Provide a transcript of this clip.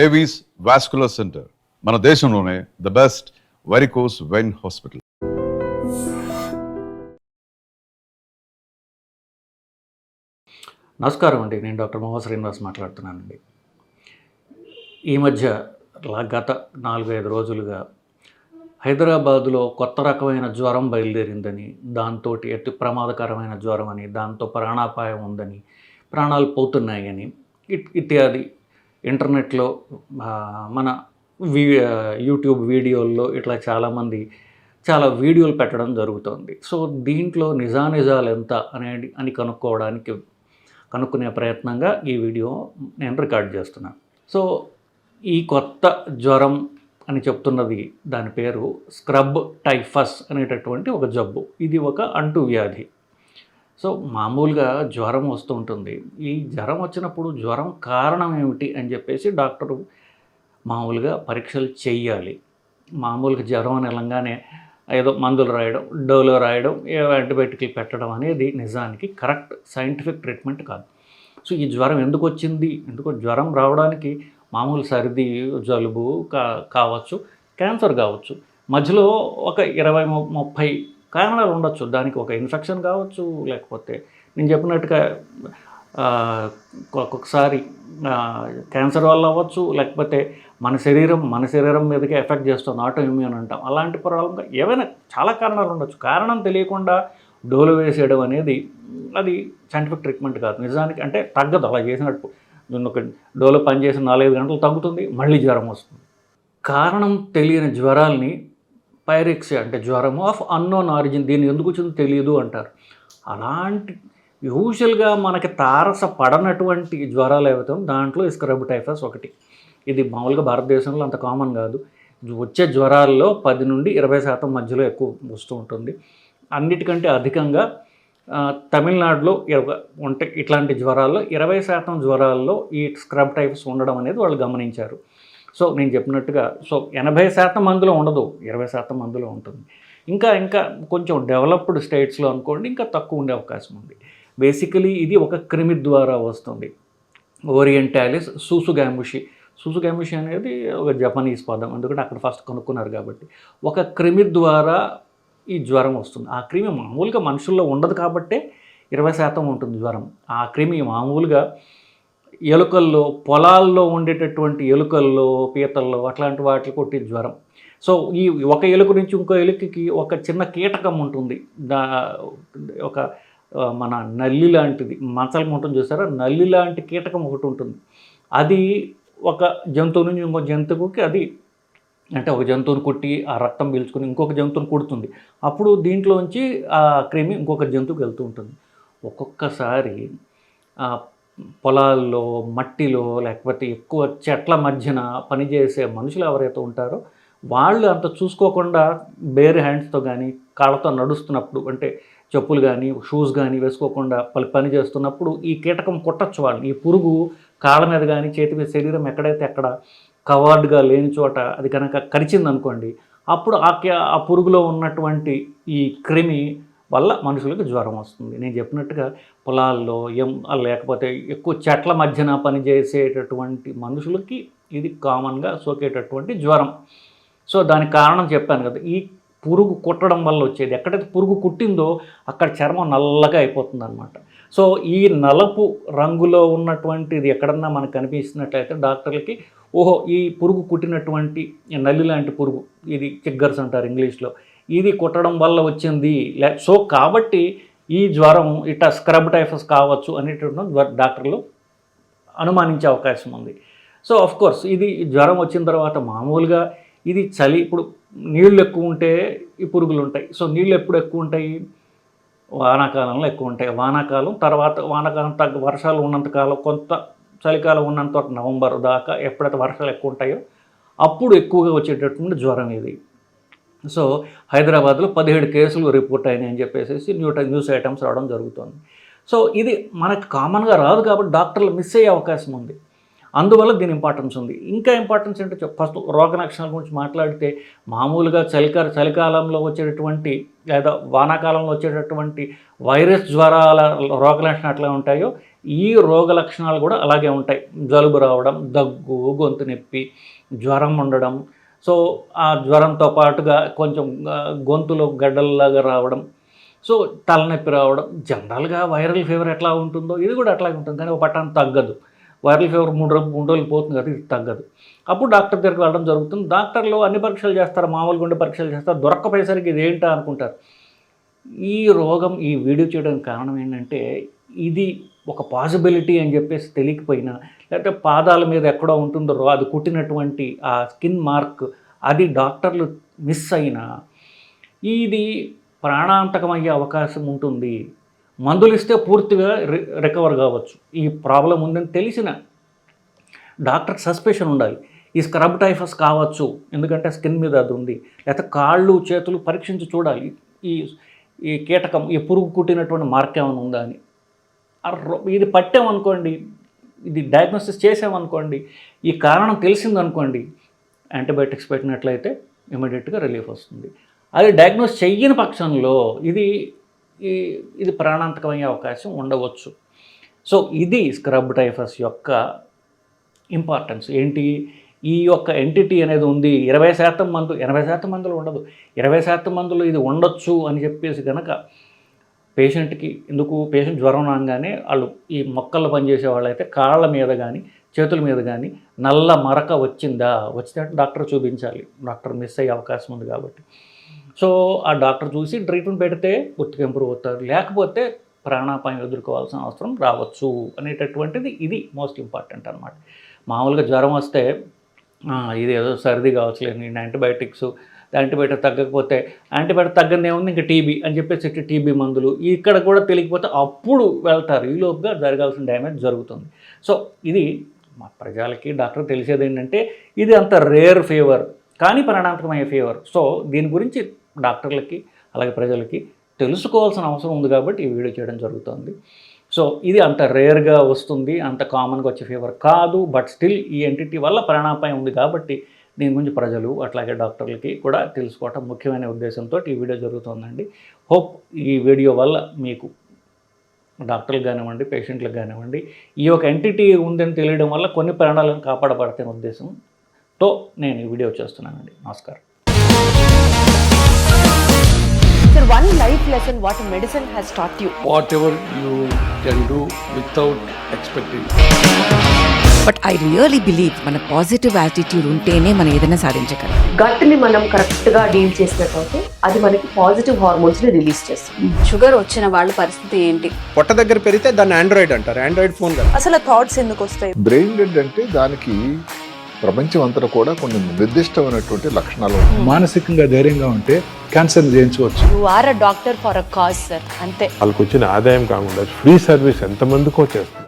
Avis vascular centre మన దేశంలోనే the best varicose vein hospital. నమస్కారం అండి, నేను డాక్టర్ మోహన్ శ్రీనివాస్ మాట్లాడుతున్నానండి. ఈ మధ్య గత 4-5 రోజులుగా హైదరాబాదులో కొత్త రకమైన జ్వరం బయలుదేరిందని, దాంతో అతి ప్రమాదకరమైన జ్వరం అని, దాంతో ప్రాణాపాయం ఉందని, ప్రాణాలు పోతున్నాయని ఇత్యాది ఇంటర్నెట్లో మన యూట్యూబ్ వీడియోల్లో ఇట్లా చాలామంది చాలా వీడియోలు పెట్టడం జరుగుతుంది. సో దీంట్లో నిజానిజాలు ఎంత అని కనుక్కునే ప్రయత్నంగా ఈ వీడియో నేను రికార్డ్ చేస్తున్నాను. సో ఈ కొత్త జ్వరం అని చెప్తున్నది, దాని పేరు స్క్రబ్ టైఫస్ అనేటటువంటి ఒక జబ్బు. ఇది ఒక అంటువ్యాధి. సో మామూలుగా జ్వరం వస్తూ ఉంటుంది. ఈ జ్వరం వచ్చినప్పుడు జ్వరం కారణం ఏమిటి అని చెప్పేసి డాక్టరు మామూలుగా పరీక్షలు చెయ్యాలి. మామూలుగా జ్వరం అని వెళ్ళంగానే ఏదో మందులు రాయడం, డోలో రాయడం, యాంటీబయాటిక్లు పెట్టడం అనేది నిజానికి కరెక్ట్ సైంటిఫిక్ ట్రీట్మెంట్ కాదు. సో ఈ జ్వరం ఎందుకు వచ్చింది, జ్వరం రావడానికి మామూలు సర్ది, జలుబు కావచ్చు, క్యాన్సర్ కావచ్చు, మధ్యలో ఒక 20-30 కారణాలు ఉండొచ్చు. దానికి ఒక ఇన్ఫెక్షన్ కావచ్చు, లేకపోతే నేను చెప్పినట్టుగా ఒక్కొక్కసారి క్యాన్సర్ వల్ల అవ్వచ్చు, లేకపోతే మన శరీరం మీదకి ఎఫెక్ట్ చేస్తుంది, ఆటో ఇమ్యూన్ అంటాం. అలాంటి ప్రాబ్లంగా ఏవైనా చాలా కారణాలు ఉండొచ్చు. కారణం తెలియకుండా డోలు వేసేయడం అనేది అది సైంటిఫిక్ ట్రీట్మెంట్ కాదు నిజానికి. అంటే తగ్గదు అలా చేసినట్టు. ఒక డోలో పనిచేసి 4-5 గంటలు తగ్గుతుంది, మళ్ళీ జ్వరం వస్తుంది. కారణం తెలియని జ్వరాల్ని పైరెక్సియా అంటే జ్వరము ఆఫ్ అన్నోన్ ఆరిజిన్, దీన్ని ఎందుకు వచ్చిందో తెలియదు అంటారు. అలాంటి యూజువల్గా మనకి తారసపడనటువంటి జ్వరాలు ఏవైతే దాంట్లో ఈ స్క్రబ్ టైఫస్ ఒకటి. ఇది మామూలుగా భారతదేశంలో అంత కామన్ కాదు. వచ్చే జ్వరాల్లో 10-20% మధ్యలో ఎక్కువ వస్తూ ఉంటుంది. అన్నిటికంటే అధికంగా తమిళనాడులో ఉంటాయి ఇట్లాంటి జ్వరాల్లో. 20% జ్వరాల్లో ఈ స్క్రబ్ టైఫస్ ఉండడం అనేది వాళ్ళు గమనించారు. సో నేను చెప్పినట్టుగా 80% మందిలో ఉండదు, 20% మందిలో ఉంటుంది. ఇంకా కొంచెం డెవలప్డ్ స్టేట్స్లో అనుకోండి ఇంకా తక్కువ ఉండే అవకాశం ఉంది. బేసికలీ ఇది ఒక క్రిమి ద్వారా వస్తుంది. ఓరియంటాలిస్ సూసుగాముషి అనేది ఒక జపనీస్ పదం, ఎందుకంటే అక్కడ ఫస్ట్ కనుక్కున్నారు కాబట్టి. ఒక క్రిమి ద్వారా ఈ జ్వరం వస్తుంది. ఆ క్రిమి మామూలుగా మనుషుల్లో ఉండదు కాబట్టే 20% ఉంటుంది జ్వరం. ఆ క్రిమి మామూలుగా ఎలుకల్లో, పొలాల్లో ఉండేటటువంటి ఎలుకల్లో, పీతల్లో అట్లాంటి వాటికి కొట్టే జ్వరం. సో ఈ ఒక ఎలుక నుంచి ఇంకో ఎలుకకి ఒక చిన్న కీటకం ఉంటుంది. ఒక మన నల్లి లాంటిది, మచ్చలు ఉంటుంది చూసారా, నల్లి లాంటి కీటకం ఒకటి ఉంటుంది. అది ఒక జంతువు నుంచి ఇంకో జంతువుకి అది అంటే ఒక జంతువుని కుట్టి ఆ రక్తం పీల్చుకుని ఇంకొక జంతువుని కుడుతుంది. అప్పుడు దీంట్లోంచి ఆ క్రిమి ఇంకొక జంతువుకి వెళ్తూ ఉంటుంది. ఒక్కొక్కసారి పొలాల్లో, మట్టిలో, లేకపోతే ఎక్కువ చెట్ల మధ్యన పనిచేసే మనుషులు ఎవరైతే ఉంటారో వాళ్ళు అంత చూసుకోకుండా బేర్ హ్యాండ్స్తో కానీ, కాళ్ళతో నడుస్తున్నప్పుడు, అంటే చెప్పులు కానీ, షూస్ కానీ వేసుకోకుండా పని చేస్తున్నప్పుడు ఈ కీటకం కొట్టచ్చు వాళ్ళని. ఈ పురుగు కాళ్ళ మీద కానీ, చేతి మీద, శరీరం ఎక్కడైతే అక్కడ కవర్డ్గా లేని చోట అది కనుక కరిచిందనుకోండి, అప్పుడు ఆ పురుగులో ఉన్నటువంటి ఈ క్రిమి వల్ల మనుషులకు జ్వరం వస్తుంది. నేను చెప్పినట్టుగా పొలాల్లో లేకపోతే ఎక్కువ చెట్ల మధ్యన పనిచేసేటటువంటి మనుషులకి ఇది కామన్గా సోకేటటువంటి జ్వరం. సో దానికి కారణం చెప్పాను కదా, ఈ పురుగు కుట్టడం వల్ల వచ్చేది. ఎక్కడైతే పురుగు కుట్టిందో అక్కడ చర్మం నల్లగా అయిపోతుంది అనమాట. సో ఈ నలుపు రంగులో ఉన్నటువంటిది ఎక్కడన్నా మనకు కనిపిస్తున్నట్లయితే డాక్టర్లకి, ఓహో ఈ పురుగు కుట్టినటువంటి నల్లి లాంటి పురుగు, ఇది చిగ్గర్స్ అంటారు ఇంగ్లీష్లో, ఇది కుట్టడం వల్ల వచ్చింది. సో కాబట్టి ఈ జ్వరం ఇట్లా స్క్రబ్ టైఫస్ కావచ్చు అనేటటువంటి డాక్టర్లు అనుమానించే అవకాశం ఉంది. సో ఆఫ్కోర్స్ ఇది జ్వరం వచ్చిన తర్వాత మామూలుగా ఇది చలి, ఇప్పుడు నీళ్ళు ఎక్కువ ఉంటే ఈ పురుగులు ఉంటాయి. సో నీళ్ళు ఎప్పుడు ఎక్కువ ఉంటాయి, వానాకాలంలో ఎక్కువ ఉంటాయి. వానాకాలం వర్షాలు ఉన్నంతకాలం, కొంత చలికాలం ఉన్నంత నవంబర్ దాకా ఎప్పుడైతే వర్షాలు ఎక్కువ ఉంటాయో అప్పుడు ఎక్కువగా వచ్చేటటువంటి జ్వరం ఇది. సో హైదరాబాద్లో 17 కేసులు రిపోర్ట్ అయినాయి అని చెప్పేసి న్యూస్ ఐటమ్స్ రావడం జరుగుతుంది. సో ఇది మనకు కామన్గా రాదు కాబట్టి డాక్టర్లు మిస్ అయ్యే అవకాశం ఉంది. అందువల్ల దీని ఇంపార్టెన్స్ ఉంది. ఇంకా ఇంపార్టెన్స్ ఏంటో ఫస్ట్ రోగ లక్షణాల గురించి మాట్లాడితే, మామూలుగా చలికాలంలో వచ్చేటటువంటి లేదా వానాకాలంలో వచ్చేటటువంటి వైరస్ జ్వరాల రోగ లక్షణాలు ఎట్లా ఉంటాయో ఈ రోగ లక్షణాలు కూడా అలాగే ఉంటాయి. జలుబు రావడం, దగ్గు, గొంతు నొప్పి, జ్వరం ఉండడం, సో ఆ జ్వరంతో పాటుగా కొంచెం గొంతులో గడ్డల్లాగా రావడం, సో తలనొప్పి రావడం. జనరల్గా వైరల్ ఫీవర్ ఎట్లా ఉంటుందో ఇది కూడా అట్లాగే ఉంటుంది, కానీ ఒక పట్టాన్ని తగ్గదు. వైరల్ ఫీవర్ 3 రోజులు పోతుంది కదా, ఇది తగ్గదు. అప్పుడు డాక్టర్ దగ్గరికి వెళ్ళడం జరుగుతుంది. డాక్టర్లు అన్ని పరీక్షలు చేస్తారు, మామూలు గుండె పరీక్షలు చేస్తారు, దొరక్కపోయేసరికి ఇది ఏంటా అనుకుంటారు. ఈ రోగం ఈ వీడియో చేయడానికి కారణం ఏంటంటే ఇది ఒక పాసిబిలిటీ అని చెప్పేసి తెలియకపోయినా, లేకపోతే పాదాల మీద ఎక్కడో ఉంటుందో అది కుట్టినటువంటి ఆ స్కిన్ మార్క్ అది డాక్టర్లు మిస్ అయినా ఇది ప్రాణాంతకమయ్యే అవకాశం ఉంటుంది. మందులు ఇస్తే పూర్తిగా రికవర్ కావచ్చు. ఈ ప్రాబ్లం ఉందని తెలిసిన డాక్టర్ సస్పెషన్ ఉండాలి. ఈ స్క్రబ్ టైఫస్ కావచ్చు, ఎందుకంటే స్కిన్ మీద అది ఉంది. లేకపోతే కాళ్ళు చేతులు పరీక్షించి చూడాలి, ఈ కీటకం ఈ పురుగు కుట్టినటువంటి మార్క్ ఏమైనా ఉందా అని. ఇది పట్టామనుకోండి, ఇది డయాగ్నోసిస్ చేసామనుకోండి, ఈ కారణం తెలిసిందనుకోండి, యాంటీబయాటిక్స్ పెట్టినట్లయితే ఇమీడియట్గా రిలీఫ్ వస్తుంది. అది డయాగ్నోస్ చెయ్యని పక్షంలో ఇది ప్రాణాంతకమయ్యే అవకాశం ఉండవచ్చు. సో ఇది స్క్రబ్ టైఫస్ యొక్క ఇంపార్టెన్స్ ఏంటి. ఈ యొక్క ఎంటిటీ అనేది ఉంది. 20% మందు 80% మందులు ఉండదు, 20% మందులు ఇది ఉండొచ్చు అని చెప్పేసి కనుక పేషెంట్కి, ఎందుకు పేషెంట్ జ్వరం రాగానే వాళ్ళు ఈ మొక్కల్లో పనిచేసే వాళ్ళైతే కాళ్ళ మీద కానీ చేతుల మీద కానీ నల్ల మరక వచ్చిందా, వచ్చితే డాక్టర్ చూపించాలి. డాక్టర్ మిస్ అయ్యే అవకాశం ఉంది కాబట్టి. సో ఆ డాక్టర్ చూసి ట్రీట్మెంట్ పెడితే పూర్తిగా ఇంప్రూవ్ అవుతారు, లేకపోతే ప్రాణాపాయం ఎదుర్కోవాల్సిన అవసరం రావచ్చు అనేటటువంటిది ఇది మోస్ట్ ఇంపార్టెంట్ అనమాట. మామూలుగా జ్వరం వస్తే ఇది ఏదో సర్ది కావచ్చులేదు, నేను యాంటీబయాటిక్ తగ్గకపోతే యాంటీబయాటిక్ తగ్గనే ఉంది ఇంకా టీబీ అని చెప్పేసి టీబీ మందులు ఇక్కడ కూడా తెలియకపోతే అప్పుడు వెళ్తారు. ఈలోపుగా జరగాల్సిన డ్యామేజ్ జరుగుతుంది. సో ఇది మా ప్రజలకి డాక్టర్ తెలిసేది ఏంటంటే ఇది అంత రేర్ ఫీవర్ కానీ ప్రాణాంతకమయ్యే ఫీవర్. సో దీని గురించి డాక్టర్లకి అలాగే ప్రజలకి తెలుసుకోవాల్సిన అవసరం ఉంది కాబట్టి ఈ వీడియో చేయడం జరుగుతుంది. సో ఇది అంత రేర్గా వస్తుంది, అంత కామన్గా వచ్చే ఫీవర్ కాదు. బట్ స్టిల్ ఈ ఎంటిటీ వల్ల ప్రాణాపాయం ఉంది కాబట్టి దీని గురించి ప్రజలు అట్లాగే డాక్టర్లకి కూడా తెలుసుకోవటం ముఖ్యమైన ఉద్దేశంతో ఈ వీడియో జరుగుతుందండి. హోప్ ఈ వీడియో వల్ల మీకు డాక్టర్లు కానివ్వండి, పేషెంట్లకు కానివ్వండి, ఈ యొక్క ఎంటిటీ ఉందని తెలియడం వల్ల కొన్ని ప్రాణాలను కాపాడబడతాయనే ఉద్దేశంతో నేను ఈ వీడియో చేస్తున్నానండి. నమస్కారం. Sir, one life lesson what medicine has taught you. Whatever you can do without expecting. But I really believe మన పాజిటివ్ యాటిట్యూడ్ ఉంటేనే మనం ఏదైనా సాధించగలం. గట్ని మనం కరెక్ట్గా డీల్ చేసినట్లయితే అది మనకి పాజిటివ్ హార్మోన్స్ని రిలీజ్ చేస్తుంది. షుగర్ వచ్చిన వాళ్ళ పరిస్థితి ఏంటి? పొట్ట దగ్గర పెరిగితే దాన్ని ఆండ్రాయిడ్ అంటారు, ఆండ్రాయిడ్ ఫోన్ కదా. అసలు థాట్స్ ఎందుకు వస్తాయి? బ్రెయిన్ డెడ్ అంటే దానికి ప్రపంచం అంతా కూడా కొన్ని నిర్దిష్టమైనటువంటి లక్షణాలు ఉన్నాయి. మానసికంగా ధైర్యంగా ఉంటే క్యాన్సర్ జయించవచ్చు. You are a doctor for a cause sir, అంతే. వాళ్ళకి వచ్చిన ఆదాయం కాకుండా ఫ్రీ సర్వీస్ ఎంతమందికో చేస్తుంది.